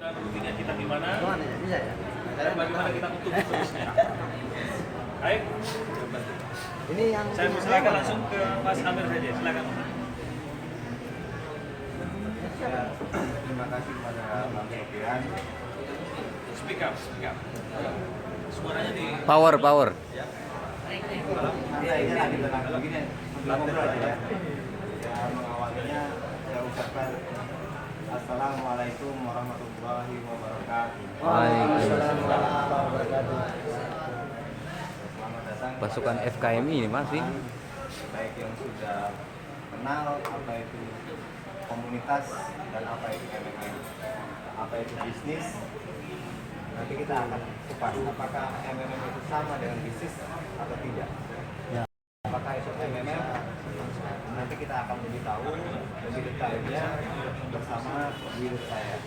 dengan rutinnya kita gimana Bisa ya? dan bagaimana kita untuk terusnya. Baik, Ini yang saya persilakan langsung ke Mas Amir saja. Silakan. Terima kasih kepada Bang Sofian. Speak up, speak up. Suaranya di Power. Anda ini lagi tenang begini, ngobrol aja ya. Ya, mengawalinya saya ucapkan Assalamualaikum warahmatullahi wabarakatuh. Waalaikumsalam warahmatullahi wabarakatuh. Selamat datang Pasukan kepada FKMI ini, Mas, ini. baik yang sudah kenal apa itu komunitas dan apa itu MMM, apa itu bisnis. Nanti kita akan kupas apakah MMM itu sama dengan bisnis atau tidak. Ya. Apakah itu MMM? Nanti kita akan lebih tahu lebih detailnya bersama guru saya.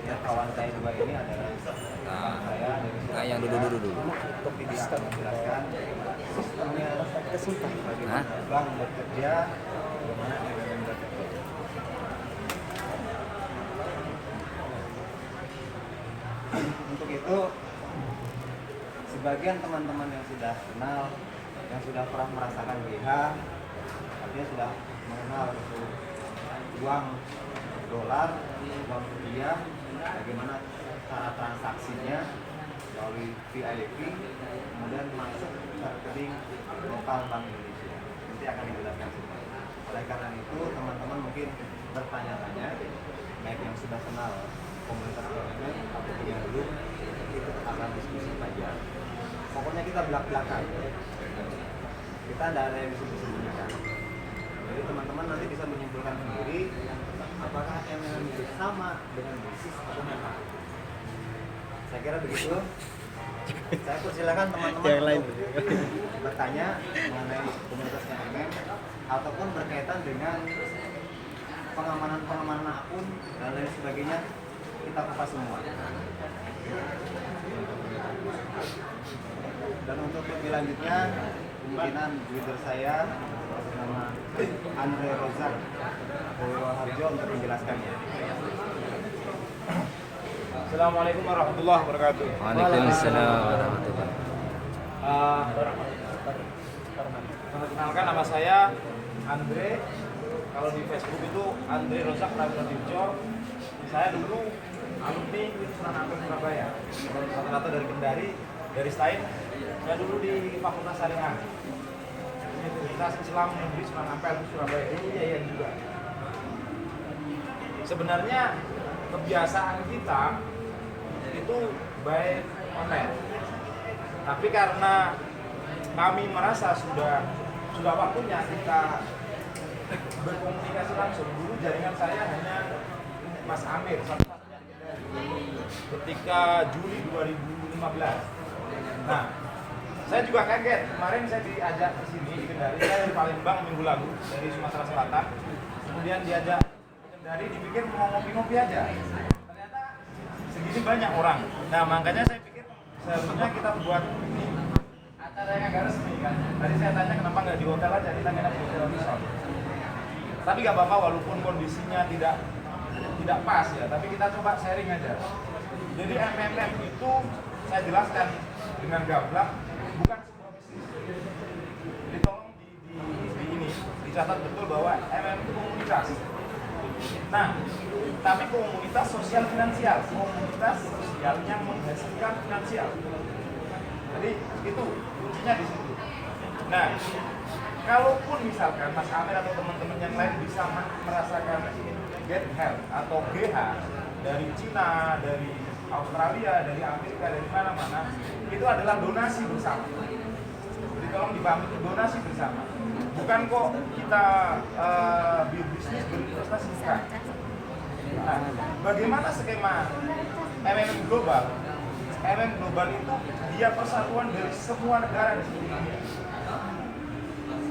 Ya, kawan saya dua ini adalah kawan saya dari yang dulu. Untuk tidak akan menjelaskan sistemnya bagaimana Hah? bank bekerja, bagaimana MMM bekerja. Untuk itu, sebagian teman-teman yang sudah kenal, yang sudah pernah merasakan GH, artinya sudah mengenal itu uang dolar, uang rupiah, bagaimana cara transaksinya melalui VIP, kemudian masuk ke rekening lokal Bank Indonesia. Nanti akan dijelaskan semua. Oleh karena itu, teman-teman mungkin bertanya-tanya, baik yang sudah kenal komunitas MMM ataupun yang belum, itu akan diskusi saja. Pokoknya kita belak-belakan. Kita tidak ada yang disembunyikan. Jadi teman-teman nanti bisa menyimpulkan sendiri apakah MMM itu sama dengan bisnis atau bukan. Saya kira begitu. Saya persilakan teman-teman untuk bertanya mengenai komunitas MMM ataupun berkaitan dengan pengamanan akun dan lain sebagainya, kita kupas semua. Dan untuk lebih lanjutnya, kemungkinan leader saya bernama Andre Rozak Harjo untuk menjelaskannya. Assalamualaikum warahmatullahi wabarakatuh. Waalaikumsalam warahmatullahi. Perkenalkan, nama saya Andre. Kalau di Facebook itu Andre Rozak Prabowo. Saya dulu alumni Universitas Ampel Surabaya. Rata-rata dari Kendari, dari Stain. Saya dulu di Fakultas Syariah. Universitas Islam Negeri Sunan Ampel Surabaya. Ini IAIN juga. Sebenarnya kebiasaan kita itu baik online. Tapi karena kami merasa sudah waktunya kita berkomunikasi langsung. Dulu jaringan saya hanya Mas Amir satu-satunya di Kendari. Ketika Juli 2015. Nah, saya juga kaget. Kemarin saya diajak ke sini di Kendari. Saya dari Palembang minggu lalu dari Sumatera Selatan. Kemudian diajak ke Kendari, dipikir mau ngopi-ngopi aja. Ternyata segini banyak orang. Nah, makanya saya pikir seharusnya kita buat ini acara yang agak resmi kan. Tadi saya tanya kenapa nggak di hotel aja, kita nginep di hotel resort. Tapi nggak apa-apa walaupun kondisinya tidak pas ya, tapi kita coba sharing aja. Jadi MMM itu saya jelaskan dengan gamblang bukan sebuah bisnis. Jadi tolong di ini dicatat betul bahwa MMM itu komunitas. Nah, tapi komunitas sosial finansial, komunitas sosial yang menghasilkan finansial. Jadi itu kuncinya di situ. Nah, kalaupun misalkan Mas Amir atau teman-teman yang lain bisa merasakan get help atau GH dari Cina, dari Australia, dari Amerika, dari mana-mana, itu adalah donasi bersama. Jadi tolong dipahami, itu donasi bersama. Bukan kok kita bisnis berinvestasi, bukan. Nah, bagaimana skema MMM global? MMM global itu dia persatuan dari semua negara di seluruh dunia.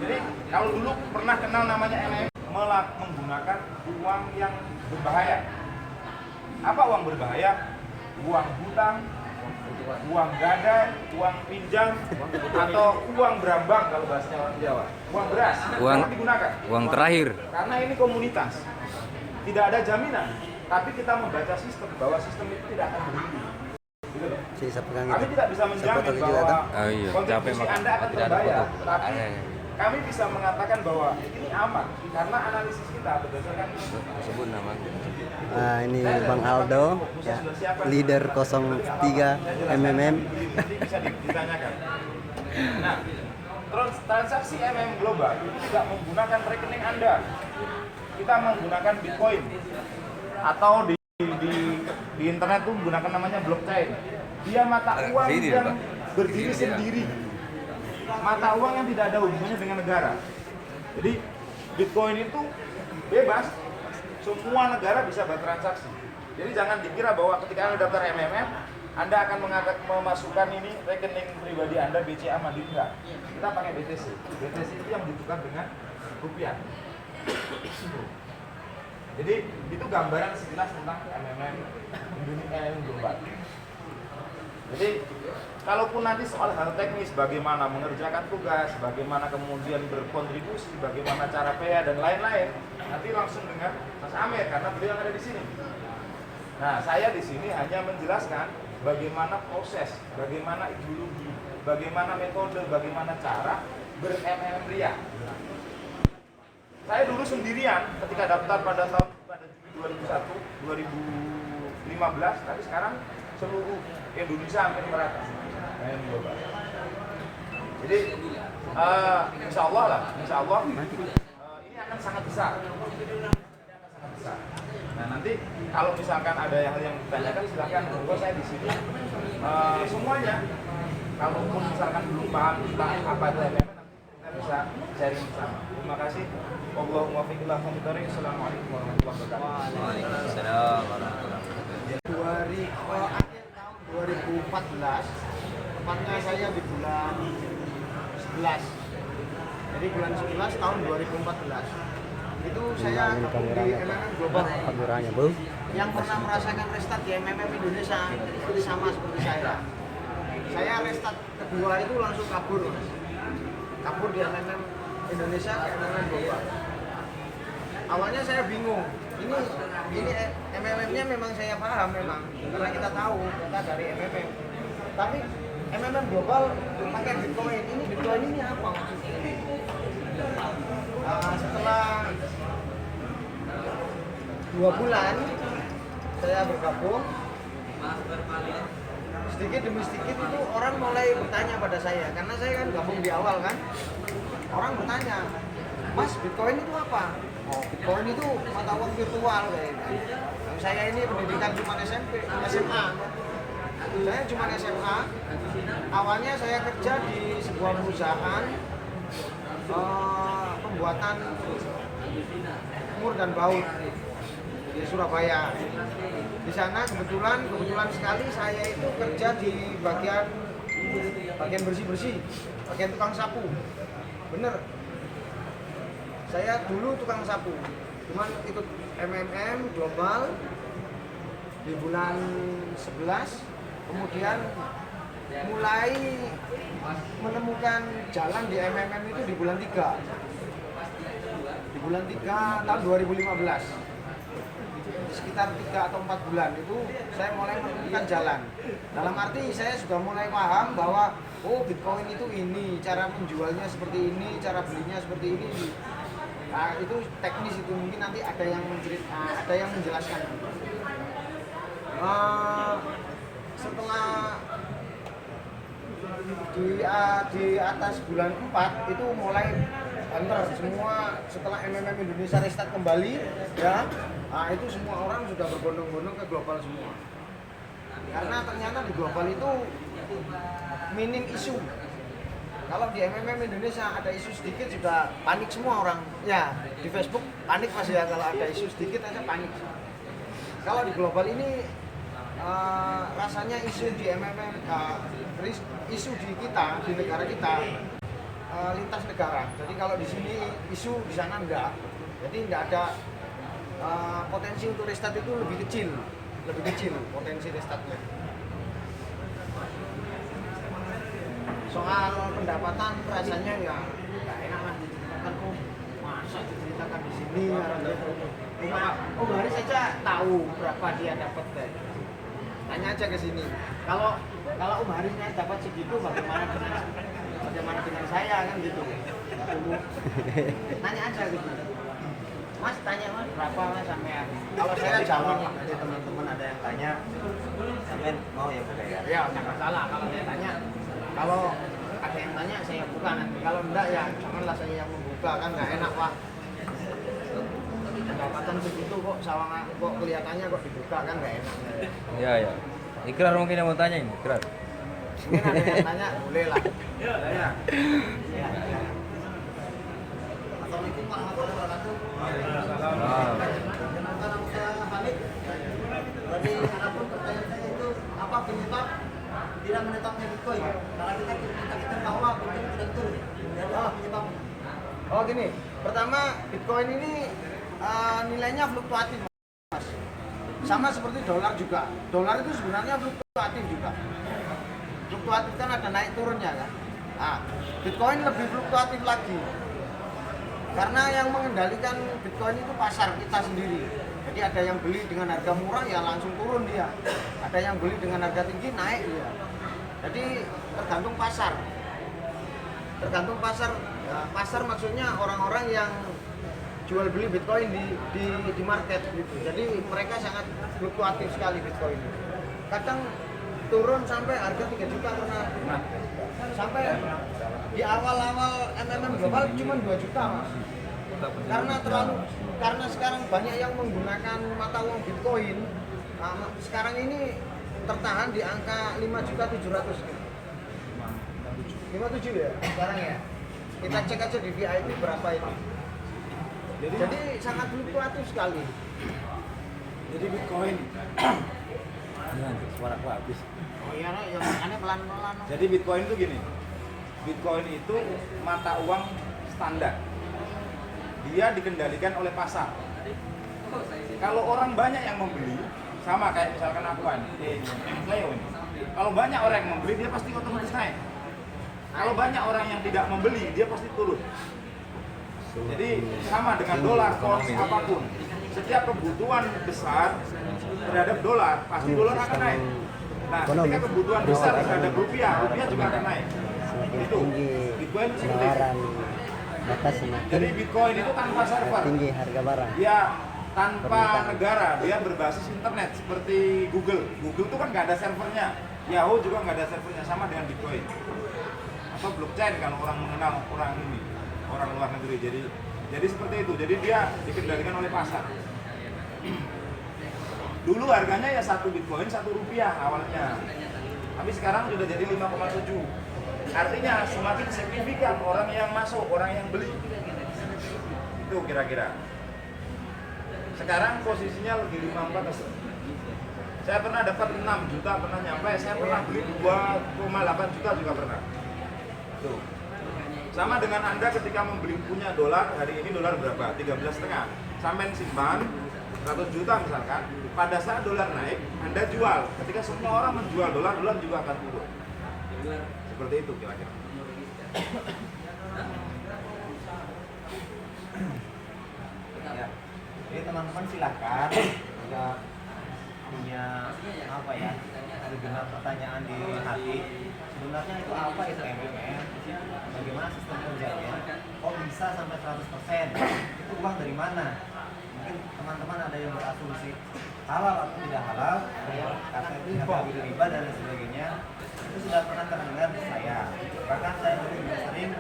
Jadi kalau dulu pernah kenal namanya MMM, menggunakan uang yang berbahaya. Apa uang berbahaya? Uang hutang, uang gadai, uang pinjam, atau uang berambang kalau bahasanya orang Jawa. Uang beras, Uang digunakan. uang terakhir. Karena ini komunitas, tidak ada jaminan. tapi kita membaca sistem bahwa sistem itu tidak akan berhenti. Gitu loh. Saya pegang Kami itu. tidak bisa menjamin Foto juga, bahwa Oh iya, capek kontribusi makan. Anda akan Tidak ada terbayar, foto. tapi Iya. kami bisa mengatakan bahwa ini aman karena analisis kita berdasarkan Sebut nama. Nah, ini Bang Aldo, ya, leader 03 MMM. Jadi bisa ditanyakan. Nah, transaksi MM global itu tidak menggunakan rekening Anda. Kita menggunakan Bitcoin atau di internet tuh menggunakan namanya blockchain. Dia mata uang Sini, yang Pak. berdiri sendiri. Mata uang yang tidak ada hubungannya dengan negara. Jadi Bitcoin itu bebas, semua negara bisa bertransaksi. Jadi jangan dikira bahwa ketika Anda daftar MMM, Anda akan memasukkan ini rekening pribadi Anda BCA Mandiri, enggak. Kita pakai BTC. BTC itu yang ditukar dengan rupiah. Jadi itu gambaran sekilas tentang MMM Indonesia global. Jadi kalaupun nanti soal hal teknis bagaimana mengerjakan tugas, bagaimana kemudian berkontribusi, bagaimana cara PA dan lain-lain, nanti langsung dengan Mas Amir karena beliau yang ada di sini. Nah, saya di sini hanya menjelaskan bagaimana proses, bagaimana ideologi, bagaimana metode, bagaimana cara ber-MMM ria. Saya dulu sendirian ketika daftar pada Juli 2015, tapi sekarang seluruh Indonesia hampir merata. Jadi insya Allah ini akan sangat besar. Nah nanti kalau misalkan ada hal yang ditanyakan silahkan. Monggo saya di sini semuanya. Kalaupun misalkan belum paham tentang apa itu MMM, kita bisa sharing bersama. Terima kasih. Allahumma fiqillah hamdari. Assalamualaikum warahmatullahi wabarakatuh. Waalaikumsalam warahmatullahi wabarakatuh. Akhir tahun 2014, tepatnya saya di bulan 11. Jadi bulan 11 tahun 2014. Itu saya gabung di MMM Global. Kameranya, Bu. Yang pernah merasakan restart di MMM Indonesia itu sama seperti saya. Saya restart kedua itu langsung kabur, Mas. Kabur di MMM Indonesia ke MMM Global. Awalnya saya bingung. Ini MMM-nya memang saya paham memang, karena kita tahu kita dari MMM. Tapi MMM Global pakai Bitcoin. Ini Bitcoin ini apa maksudnya? Setelah 2 bulan saya bergabung, sedikit demi sedikit itu orang mulai bertanya pada saya, karena saya kan gabung di awal kan. Orang bertanya, Mas, Bitcoin itu apa? Oh, Bitcoin itu mata uang virtual kayak gitu. Saya ini pendidikan cuma SMA. Saya cuma SMA. Awalnya saya kerja di sebuah perusahaan pembuatan mur dan baut di Surabaya. Di sana kebetulan sekali saya itu kerja di bagian bersih-bersih, bagian tukang sapu. Bener. Saya dulu tukang sapu, cuman ikut MMM Global di bulan 11, kemudian mulai menemukan jalan di MMM itu di bulan 3. Di bulan 3 tahun 2015. Sekitar 3 atau 4 bulan itu saya mulai menemukan jalan. Dalam arti saya sudah mulai paham bahwa oh Bitcoin itu ini, cara menjualnya seperti ini, cara belinya seperti ini. Nah, itu teknis itu mungkin nanti ada yang menjelaskan. Setelah di atas bulan 4 itu mulai antar semua setelah MMM Indonesia restart kembali ya. Nah, itu semua orang sudah berbondong-bondong ke global semua. Karena ternyata di global itu minim isu. Kalau di MMM Indonesia ada isu sedikit sudah panik semua orang. Ya, di Facebook panik pasti ya, kalau ada isu sedikit aja panik. Kalau di global ini rasanya isu di MMM, isu di kita, di negara kita lintas negara. Jadi kalau di sini isu, di sana enggak. Jadi enggak ada potensi untuk restart itu lebih kecil potensi restartnya. Soal pendapatan rasanya ya nggak enak lah diceritakan, oh masa diceritakan di sini. Om Haris saja tahu berapa dia dapat tadi. Tanya aja ke sini. Kalau Om Harisnya dapat segitu, bagaimana dengan saya kan gitu. Tanya aja gitu. Mas tanya mas berapa mas sampean? Kalau saya jawab nanti teman-teman ada yang tanya, sampean mau ya buka ya? Ya nggak masalah kalau saya tanya. Kalau ada yang tanya saya buka nanti. Kalau enggak ya janganlah saya yang membuka kan nggak enak pak. Pendapatan segitu kok sawang kok kelihatannya kok dibuka kan nggak enak. Iya, ya. Ikrar mungkin yang mau tanya ini, ikrar. Mungkin ada yang tanya boleh lah. Ya. Ya. Assalamualaikum warahmatullahi wabarakatuh. Kenapa nama saya Hamid? Jadi adapun pertanyaan saya itu apa penyebab tidak menetapnya Bitcoin? Karena kita bahwa Bitcoin tidak turun. Jadi apa penyebab? Oh gini, pertama Bitcoin ini nilainya fluktuatif mas. Sama seperti dolar juga. Dolar itu sebenarnya fluktuatif juga. Fluktuatif kan ada naik turunnya kan. Nah, Bitcoin lebih fluktuatif lagi. Karena yang mengendalikan Bitcoin itu pasar kita sendiri. Jadi ada yang beli dengan harga murah ya langsung turun dia. Ada yang beli dengan harga tinggi naik dia. Jadi tergantung pasar. Tergantung pasar. Ya, pasar maksudnya orang-orang yang jual beli Bitcoin di market gitu. Jadi mereka sangat fluktuatif sekali Bitcoin. Kadang turun sampai harga 3 juta pernah. Sampai di awal-awal MMM global cuma 2 juta mas. Karena sekarang banyak yang menggunakan mata uang Bitcoin. Sekarang ini tertahan di angka 5.700.000. 57 ya sekarang ya. Kita cek aja di VIP berapa itu. Jadi sangat fluktuatif sekali. Jadi Bitcoin. Suara aku habis. Oh iya, ya makanya pelan-pelan. Jadi Bitcoin itu gini. Bitcoin itu mata uang standar. Dia dikendalikan oleh pasar. Kalau orang banyak yang membeli, sama kayak misalkan aku ini, Cleo ini. Kalau banyak orang yang membeli, dia pasti otomatis naik. Kalau banyak orang yang tidak membeli, dia pasti turun. Jadi sama dengan dolar, kurs apapun. Setiap kebutuhan besar terhadap dolar, pasti dolar akan naik. Nah, ketika kebutuhan besar terhadap rupiah, rupiah juga akan naik. Itu Bitcoin seperti itu. Batas semakin Jadi Bitcoin itu tanpa server. tinggi harga barang. Dia tanpa negara, dia berbasis internet seperti Google. Google itu kan nggak ada servernya. Yahoo juga nggak ada servernya, sama dengan Bitcoin. Atau blockchain kalau orang mengenal orang ini, orang luar negeri. Jadi seperti itu. Jadi dia dikendalikan oleh pasar. Dulu harganya ya 1 Bitcoin 1 rupiah awalnya. Tapi sekarang sudah jadi 5,7. Artinya semakin signifikan orang yang masuk, orang yang beli. Itu kira-kira. Sekarang posisinya lebih 54. Saya pernah dapat 6 juta, pernah nyampe. Saya pernah beli 2,8 juta juga pernah. Tuh. Sama dengan Anda ketika membeli punya dolar, hari ini dolar berapa? 13,5. Sampai simpan 100 juta misalkan. Pada saat dolar naik, Anda jual. Ketika semua orang menjual dolar, dolar juga akan turun. Seperti itu kira-kira. Ya. Jadi teman-teman silakan jika punya apa ya segenap pertanyaan di hati, sebenarnya itu apa itu MMM, bagaimana sistem kerjanya, kok bisa sampai 100%, itu uang dari mana? Mungkin teman-teman ada yang berasumsi halal atau tidak halal, ada yang kata itu riba dan lain sebagainya, itu sudah pernah terdengar di saya. Bahkan saya juga sering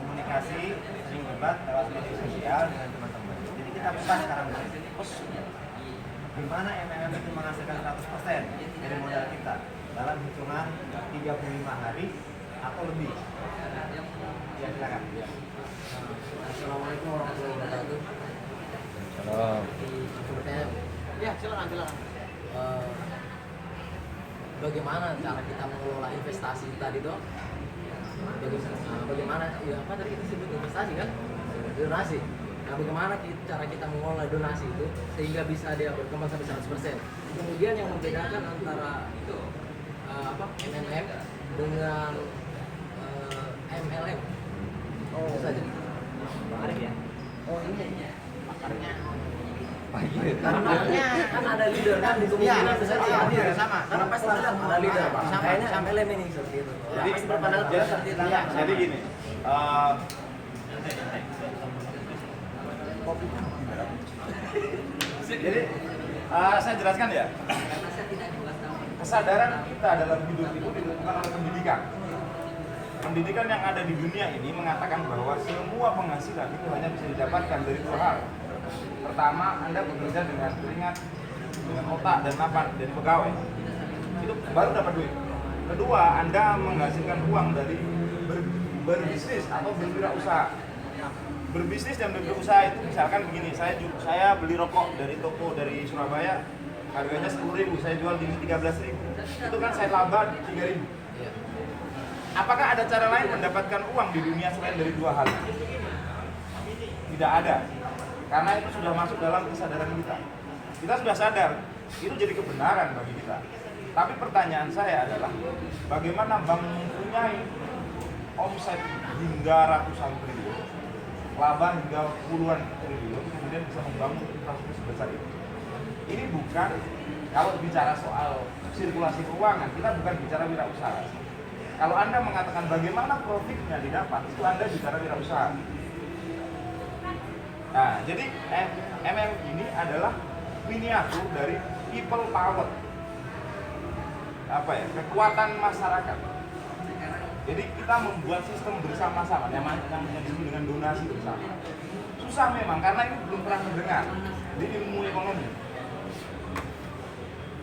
komunikasi, sering debat lewat media sosial dengan teman-teman. Jadi kita buka sekarang gimana MMM itu menghasilkan 100% dari modal kita dalam hitungan 35 hari atau lebih. Ya silakan. Assalamualaikum warahmatullahi wabarakatuh. Salam. Sepertinya ya silakan. Bagaimana cara kita mengelola investasi tadi dong? Bagaimana ya apa tadi kita sebut investasi kan? Donasi. Nah, bagaimana cara kita mengelola donasi itu sehingga bisa dia berkembang sampai 100%. Kemudian yang membedakan antara MMM dengan MLM. Itu saja. Menarik ya. Oh ini pakarnya Karena kan ada leader kan di kemungkinan besar dia hadir. Sama. Karena pasti ada leader Pak. Kayaknya MLM ini seperti itu. Jadi Pasti berpandangan seperti itu. jadi gini, jadi saya jelaskan ya. Kesadaran kita dalam hidup itu ditentukan oleh pendidikan. Pendidikan yang ada di dunia ini mengatakan bahwa semua penghasilan itu hanya bisa didapatkan dari dua hal. Pertama, Anda bekerja dengan keringat, dengan otak dan napas dari pegawai. Itu baru dapat duit. Kedua, Anda menghasilkan uang dari berbisnis atau berwirausaha. Berbisnis dan berwirausaha itu misalkan begini, saya beli rokok dari toko dari Surabaya, harganya 10.000, saya jual di 13.000. Itu kan saya laba 3.000. Apakah ada cara lain mendapatkan uang di dunia selain dari dua hal? Tidak ada. Karena itu sudah masuk dalam kesadaran kita. Kita sudah sadar, itu jadi kebenaran bagi kita. Tapi pertanyaan saya adalah, bagaimana bank mempunyai omset hingga ratusan triliun, laba hingga puluhan triliun, kemudian bisa membangun infrastruktur sebesar itu? Ini bukan, kalau bicara soal sirkulasi keuangan, kita bukan bicara wirausaha. Kalau Anda mengatakan bagaimana profitnya didapat, itu Anda bicara wirausaha. Nah, jadi MM ini adalah miniatur dari people power. Apa ya? Kekuatan masyarakat. Jadi kita membuat sistem bersama-sama yang disebut dengan donasi bersama. Susah memang karena ini belum pernah mendengar di ilmu ekonomi.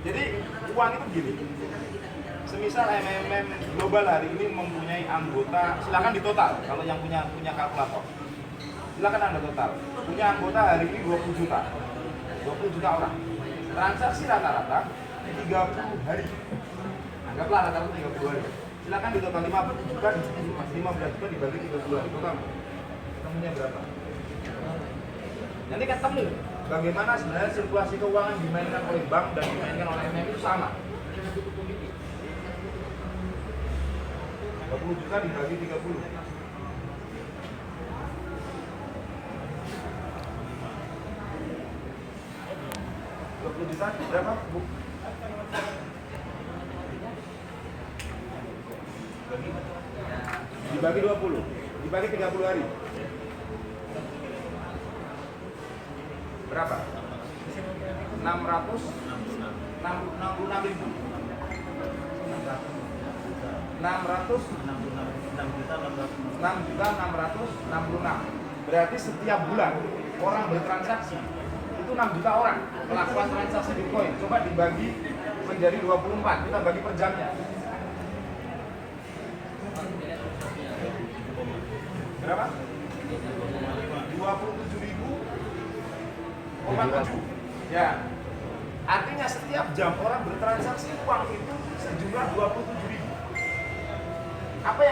Jadi uang itu gini. Semisal MMM global hari ini mempunyai anggota, silakan ditotal kalau yang punya kalkulator. Silakan Anda total. Punya anggota hari ini 20 juta. 20 juta orang. Transaksi rata-rata 30 hari. Anggaplah rata-rata 30 hari. Silakan ditotal 15 juta dibagi 30 hari. Total. Ketemunya berapa? Nanti ketemu bagaimana sebenarnya sirkulasi keuangan dimainkan oleh bank dan dimainkan oleh MMM itu sama. 20 juta dibagi 30. 20 juta berapa, Bu? Dibagi 20, dibagi 30 hari. Berapa? 666 ribu. 666. Berarti setiap bulan orang bertransaksi itu 6 juta orang melakukan transaksi Bitcoin. Coba dibagi menjadi 24, kita bagi per jamnya. Berapa? 27.000,7. Ya. Artinya setiap jam orang bertransaksi uang itu sejumlah 27.000. Apa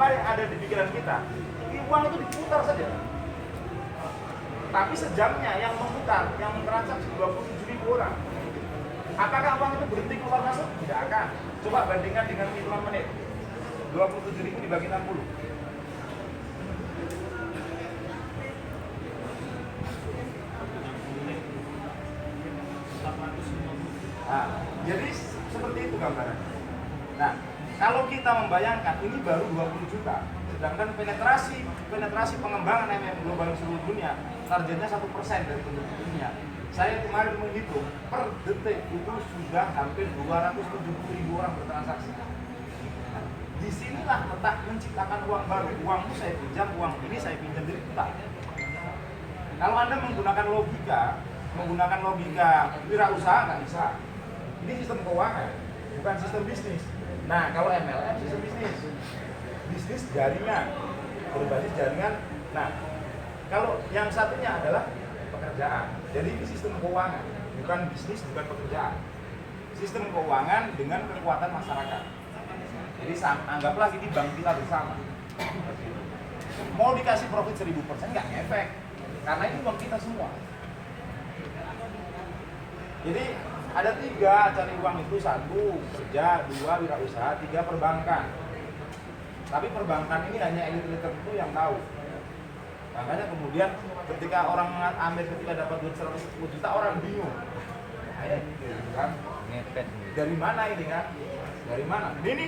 yang ada di pikiran kita? Ini uang itu diputar saja. Tapi sejamnya yang memutar, yang mentransaksi 27.000 orang. Apakah uang itu berhenti keluar masuk? Tidak akan. Coba bandingkan dengan hitungan menit. 27.000 dibagi 60. Nah, jadi seperti itu gambaran. Nah, kalau kita membayangkan ini baru 20 juta, sedangkan penetrasi pengembangan MM global seluruh dunia targetnya 1% dari penduduk dunia. Saya kemarin menghitung per detik itu sudah hampir 270.000 orang bertransaksi. Nah, disinilah letak menciptakan uang baru. Uang itu saya pinjam, uang ini saya pinjam dari kita. Kalau Anda menggunakan logika wirausaha nggak bisa. Ini sistem keuangan, bukan sistem bisnis. Nah, kalau MLM sistem bisnis. Bisnis jaringan, berbasis jaringan. Nah, kalau yang satunya adalah pekerjaan. Jadi ini sistem keuangan, bukan bisnis, bukan pekerjaan. Sistem keuangan dengan kekuatan masyarakat. Jadi anggaplah ini bank kita bersama. Mau dikasih profit 1000% nggak efek, karena ini uang kita semua. Jadi ada 3 cari uang itu: 1 kerja, 2 wirausaha, 3 perbankan. Tapi perbankan ini hanya elit tertentu yang tahu. Makanya kemudian ketika orang Amir ketika dapat duit 110 juta orang bingung. Kan? Ngepet. Dari mana ini kan? Dari mana? Ini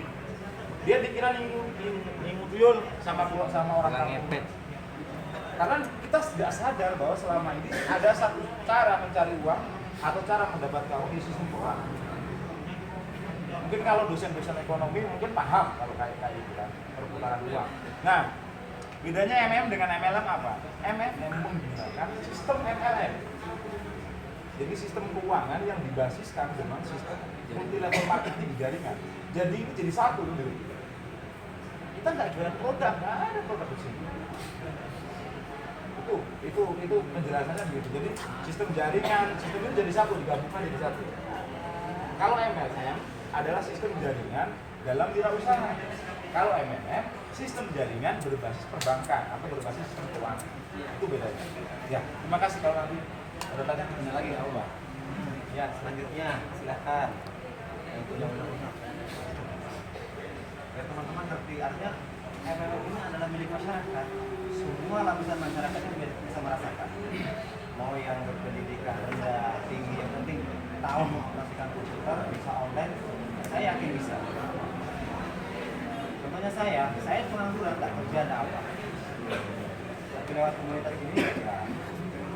dia dikira nyingu tuyul sama orang Orang kampung. ngepet. Karena kita tidak sadar bahwa selama ini ada satu cara mencari uang atau cara mendapatkan uang di sistem keuangan. Mungkin kalau dosen-dosen ekonomi mungkin paham kalau kayak gitu kan, perputaran uang. Nah, bedanya MM dengan MLM apa? MLM menggunakan sistem MLM. Jadi sistem keuangan yang dibasiskan dengan sistem multi level marketing jaringan. Jadi ini jadi satu gitu. Kita nggak jualan produk, nggak ada produk di sini. Itu penjelasannya begitu. Jadi sistem jaringan, sistem itu jadi satu, digabungkan jadi satu. Kalau MLM adalah sistem jaringan dalam wirausaha. Kalau MLM sistem jaringan berbasis perbankan atau berbasis sistem keuangan. Itu bedanya. Ya, terima kasih. Kalau nanti ada tanya lagi nggak apa? Ya, selanjutnya silakan. Yang punya ya teman-teman ngerti artinya MLM ini adalah milik masyarakat. Semua lapisan masyarakat ini bisa merasakan. Mau yang berpendidikan rendah, tinggi, yang penting tahu mengoperasikan komputer, bisa online, saya yakin bisa. Contohnya saya pengangguran, tak kerja, ada apa. Tapi lewat komunitas ini, ya,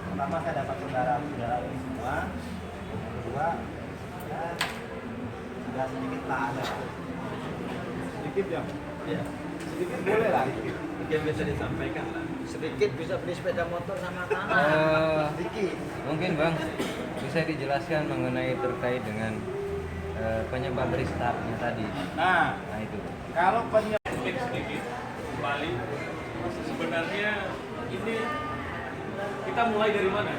pertama saya dapat saudara ini semua, yang kedua, ya, sudah sedikit lah ada. Sedikit ya? Ya, Sedikit boleh lah. yang bisa disampaikan lah. Sedikit bisa beli sepeda motor sama tanah. Sedikit. Mungkin Bang bisa dijelaskan mengenai terkait dengan penyebab restartnya tadi. Nah, Nah itu. kalau Sedikit kembali. Sebenarnya ini kita mulai dari mana?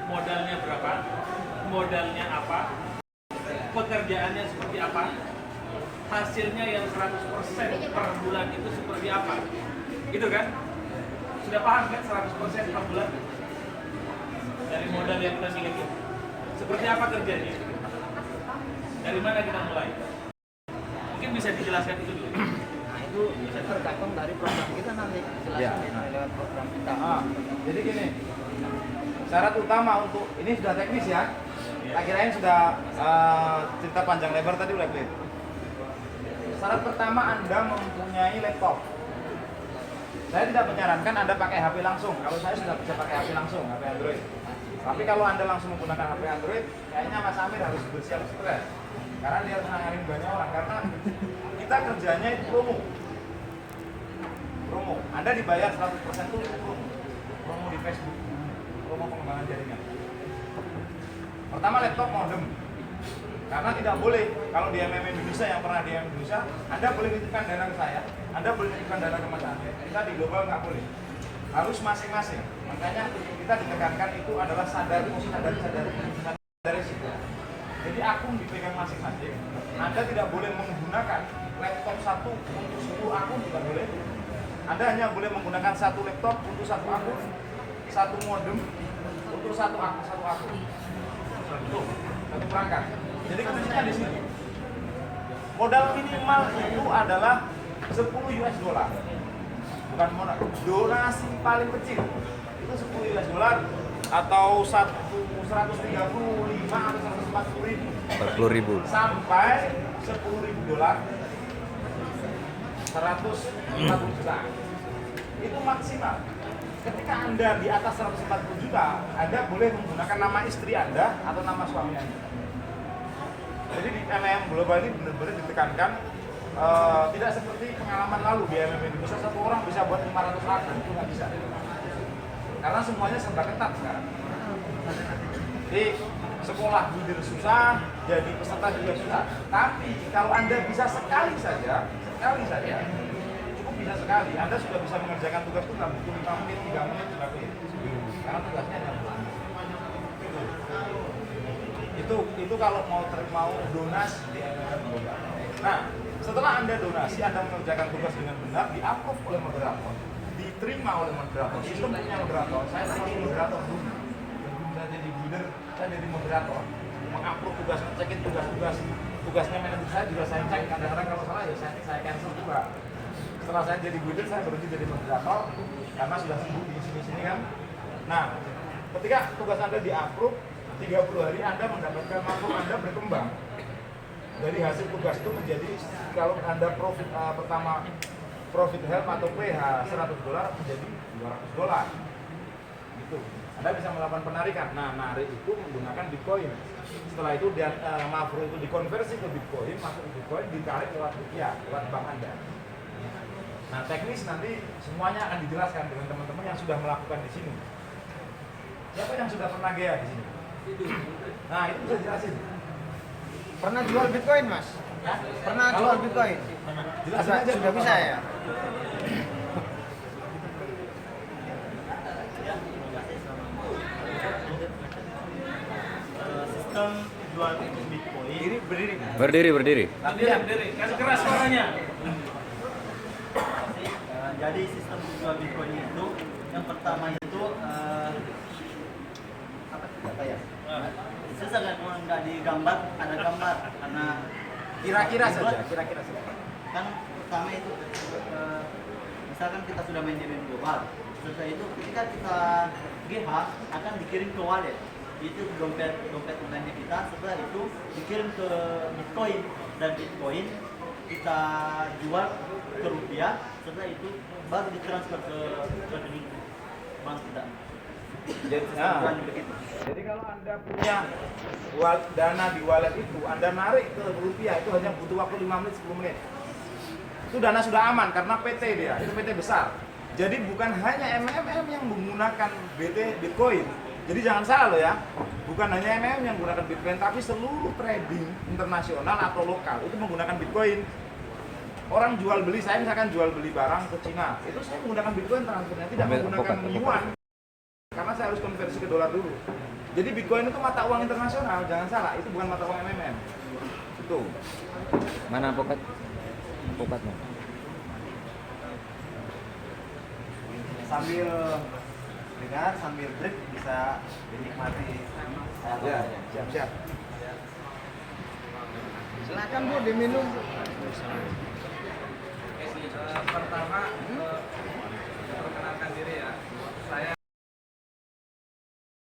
Modalnya berapa? Modalnya apa? Pekerjaannya seperti apa? Hasilnya yang 100% per bulan itu seperti apa? Gitu kan? Sudah paham kan 100% per bulan? Dari modal yang kita miliki. Seperti apa kerjanya? Dari mana kita mulai? Mungkin bisa dijelaskan itu dulu. Nah itu bisa tergantung dari program kita nanti Ya. jelaskan lewat program kita. Jadi gini, syarat utama untuk ini sudah teknis ya. Tak kirain sudah cerita panjang lebar tadi udah clear. Syarat pertama Anda mempunyai laptop. Saya tidak menyarankan Anda pakai HP langsung. Kalau saya sudah bisa pakai HP langsung, HP Android. Tapi kalau Anda langsung menggunakan HP Android, kayaknya Mas Amir harus bersiap stres. Karena dia menangani banyak orang. Karena kita kerjanya itu promo. Anda dibayar 100% itu promo di Facebook, promo pengembangan jaringan. Pertama laptop modem, karena tidak boleh kalau di MM Indonesia yang pernah di MM Indonesia, Anda boleh titipkan dana ke saya, Anda boleh titipkan dana ke Mas Amir. Kita di global nggak boleh, harus masing-masing. Makanya kita ditekankan itu adalah sadari risiko. Jadi akun dipegang masing-masing. Anda tidak boleh menggunakan laptop satu untuk 10 akun, tidak boleh. Anda hanya boleh menggunakan satu laptop untuk satu akun, satu modem untuk satu akun. Tuh, satu perangkat. Jadi kuncinya di sini. Modal minimal itu adalah 10 US dollar. Bukan modal, donasi paling kecil itu 10 US dollar atau 135 atau 140 ribu 40.000. sampai 10.000 dolar 140 juta itu maksimal. Ketika Anda di atas 140 juta, Anda boleh menggunakan nama istri Anda atau nama suami Anda. Jadi di MM Global ini benar-benar ditekankan tidak seperti pengalaman lalu di MM Indonesia satu orang bisa buat 500 akun, itu nggak bisa. Karena semuanya serba ketat sekarang. Jadi sekolah jujur susah, jadi peserta juga susah. Tapi kalau Anda bisa sekali saja, cukup bisa sekali, Anda sudah bisa mengerjakan tugas itu dalam butuh 5 menit, 3 menit juga clear. Karena tugasnya hanya itu kalau mau donasi di MLM Global. Nah, setelah Anda donasi, Anda mengerjakan tugas dengan benar, di-approve oleh moderator, diterima oleh moderator. Sistem punya moderator, saya termasuk moderator dulu. Sebelum saya jadi leader, saya jadi moderator. Mengupload tugas, ngecekin tugasnya manajer saya juga saya cek. Kadang-kadang kalau salah ya saya cancel juga. setelah saya jadi builder saya berhenti jadi moderator karena sudah sibuk di sini kan. Nah, ketika tugas Anda di-approve 30 hari Anda mendapatkan makro Anda berkembang. Dari hasil tugas itu menjadi kalau Anda pertama profit help atau PH $100 menjadi $200. Gitu. Anda bisa melakukan penarikan. Nah, narik itu menggunakan Bitcoin. Setelah itu dia makro itu dikonversi ke Bitcoin, masuk ke Bitcoin, ditarik lewat rupiah, lewat bank Anda. Nah, teknis nanti semuanya akan dijelaskan dengan teman-teman yang sudah melakukan di sini. Siapa yang sudah pernah GEA di sini? Nah, itu bisa jelasin. Pernah jual Bitcoin, Mas? Pernah jual Bitcoin? Jelasin aja. Sudah bisa ya? Sistem jual Bitcoin. Berdiri. Berdiri, kasih keras suaranya. Jadi sistem jual Bitcoin itu yang pertama itu apa ya? Susah kan kalau nggak digambar, ada gambar karena Kira-kira saja. kan pertama itu misalkan kita sudah main di main global, setelah itu ketika kita GH akan dikirim ke wallet, itu dompet online kita, setelah itu dikirim ke Bitcoin dan Bitcoin kita jual ke rupiah, setelah itu baru ditransfer ke rekening bank kita. Jadi kalau Anda punya dana di wallet itu, Anda narik ke rupiah itu hanya butuh waktu 5 menit, 10 menit. Itu dana sudah aman karena PT dia, itu PT besar. Jadi bukan hanya MMM yang menggunakan Bitcoin. Jadi jangan salah loh ya, bukan hanya MMM yang menggunakan Bitcoin, tapi seluruh trading internasional atau lokal itu menggunakan Bitcoin. Orang jual beli, saya misalkan jual beli barang ke Cina, itu saya menggunakan Bitcoin transfernya, tidak menggunakan yuan. Karena saya harus konversi ke dolar dulu. Jadi Bitcoin itu mata uang internasional, jangan salah, itu bukan mata uang MMM. Itu. Mana pokoknya? Sambil dengar, sambil break bisa dinikmati. Ya, siap-siap. Silakan Bu, diminum. Pertama